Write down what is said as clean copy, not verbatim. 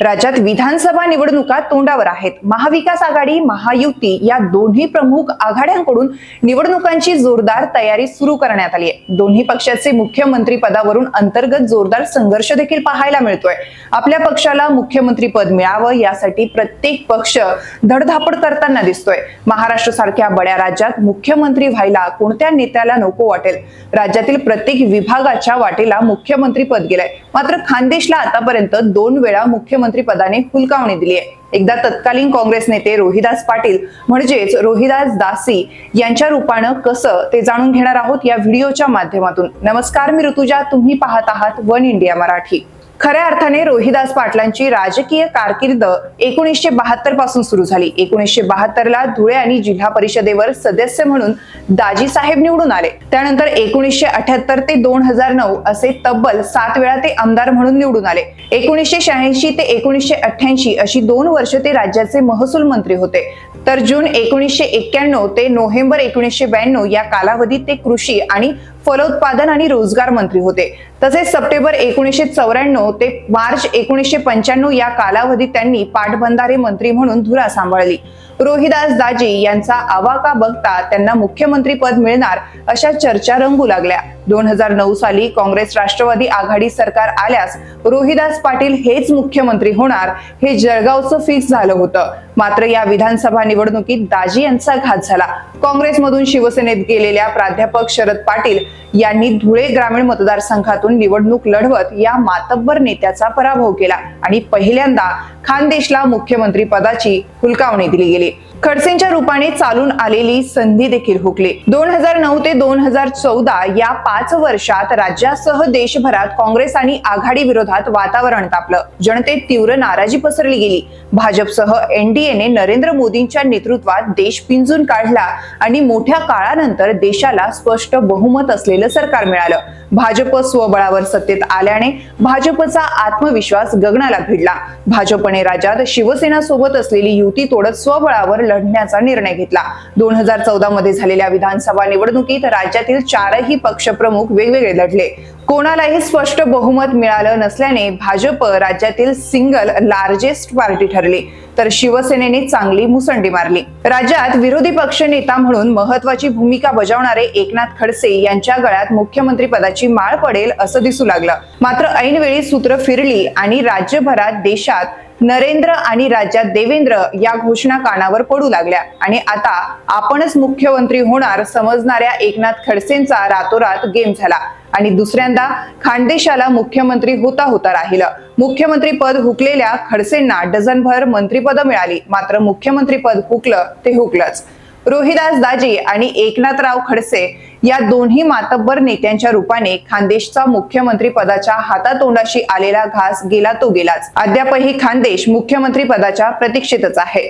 राज्यात विधानसभा निवडणुका तोंडावर आहेत। महाविकास आघाडी, महायुती या दोन्ही प्रमुख आघाड्यांकडून निवडणुकांची जोरदार तयारी सुरू करण्यात आली आहे। दोन्ही पक्षाचे मुख्यमंत्री पदावरून अंतर्गत जोरदार संघर्ष देखील पाहायला मिळतोय। आपल्या पक्षाला मुख्यमंत्री पद मिळावं यासाठी प्रत्येक पक्ष धडधापड करताना दिसतोय। महाराष्ट्र सारख्या बड्या राज्यात मुख्यमंत्री व्हायला कोणत्या नेत्याला नको वाटेल। राज्यातील प्रत्येक विभागाच्या वाटेला मुख्यमंत्री पद गेलंय, मात्र खानदेशला आतापर्यंत 2 वेळा मुख्यमंत्री पदाने हुलकावणी दिली आहे। एकदा तत्कालीन काँग्रेस नेते रोहिदास पाटील म्हणजेच रोहिदास दासी यांच्या रूपानं कसं ते जाणून घेणार आहोत या व्हिडिओच्या माध्यमातून। नमस्कार, मी ऋतुजा, तुम्ही पाहत आहात वन इंडिया मराठी। खऱ्या अर्थाने रोहिदास पाटलांची राजकीय कारकीर्द 1972 पासून सुरू झाली। 1972 ला धुळे आणि जिल्हा परिषदेवर सदस्य म्हणून दाजी साहेब निवडून आले। त्यानंतर 1978 ते 2009 असे तब्बल 7 वेळा ते आमदार म्हणून निवडून आले। 1986 ते 1988 अशी 2 वर्ष ते राज्याचे महसूल मंत्री होते। तर जून 1991 ते नोव्हेंबर 1992 या कालावधीत ते कृषी आणि फलोत्पादन आणि रोजगार मंत्री होते। तसेच सप्टेंबर 1994 ते मार्च 1995 या कालावधीत त्यांनी पाटबंधारे मंत्री म्हणून धुरा सांभाळली। रोहिदास दाजी यांचा आवाका बघता त्यांना मुख्यमंत्री पद मिळणार अशा चर्चा रंगू लागल्या। 2009 साली काँग्रेस राष्ट्रवादी आघाडी सरकार आल्यास रोहिदास पाटील हेच मुख्यमंत्री होणार हे जळगावचं फिक्स झालं होतं। मात्र या विधानसभा निवडणुकीत दाजी यांचा घात झाला। काँग्रेसमधून शिवसेनेत गेलेल्या प्राध्यापक शरद पाटील यांनी धुळे ग्रामीण मतदारसंघातून निवडणूक लढवत या मातब्बर नेत्याचा पराभव केला आणि पहिल्यांदा खानदेशला मुख्यमंत्री पदाची हुलकावणी दिली गेली। खडसेंच्या रूपाने चालून आलेली संधी देखील हुकली। 2009 ते 2014 या 5 वर्षात राज्यासह देशभरात काँग्रेस आणि आघाडी विरोधात वातावरण तापलं। जनतेत तीव्र नाराजी पसरली गेली। भाजपसह एनडीएने नरेंद्र मोदींच्या नेतृत्वात देश पिंजून काढला आणि मोठ्या काळानंतर देशाला स्पष्ट बहुमत असलेलं सरकार मिळालं। भाजप स्वबळावर सत्तेत आल्याने भाजपचा आत्मविश्वास गगनाला भिडला। भाजपने राज्यात शिवसेना सोबत असलेली युती तोडत स्वबळावर लढण्याचा निर्णय घेतला। 2014 मध्ये झालेल्या विधानसभा निवडणुकीत राज्यातील 4ही पक्षप्रमुख वेगवेगळे लढले। कोणालाही स्पष्ट बहुमत मिळालं नसल्याने भाजप राज्यातील सिंगल लार्जेस्ट पार्टी ठरली, तर शिवसेनेने चांगली मुसंडी मारली। राज्यात विरोधी पक्ष नेता म्हणून महत्वाची भूमिका बजावणारे एकनाथ खडसे यांच्या गळ्यात मुख्यमंत्री पदाची माळ पडेल असं दिसू लागलं। मात्र ऐनवेळी सूत्र फिरली आणि राज्यभरात देशात नरेंद्र आणि राज्यात देवेंद्र या घोषणा कानावर पडू लागल्या आणि आता आपणच मुख्यमंत्री होणार समजणाऱ्या एकनाथ खडसेंचा रातोरात गेम झाला आणि दुसऱ्यांदा खानदेशाला मुख्यमंत्री होता राहिलं। मुख्यमंत्री पद हुकलेल्या खडसेंना डझनभर मंत्रिपद मिळाली, मात्र मुख्यमंत्री पद हुकलं ते हुकलंच। रोहिदास दाजी आणि एकनाथराव खडसे या दोन्ही मातब्बर नेत्यांच्या रूपाने खानदेशचा मुख्यमंत्री पदाच्या हातातोंडाशी आलेला घास गेला तो गेलाच। अद्यापही खानदेश मुख्यमंत्री पदाच्या प्रतीक्षेतच आहे।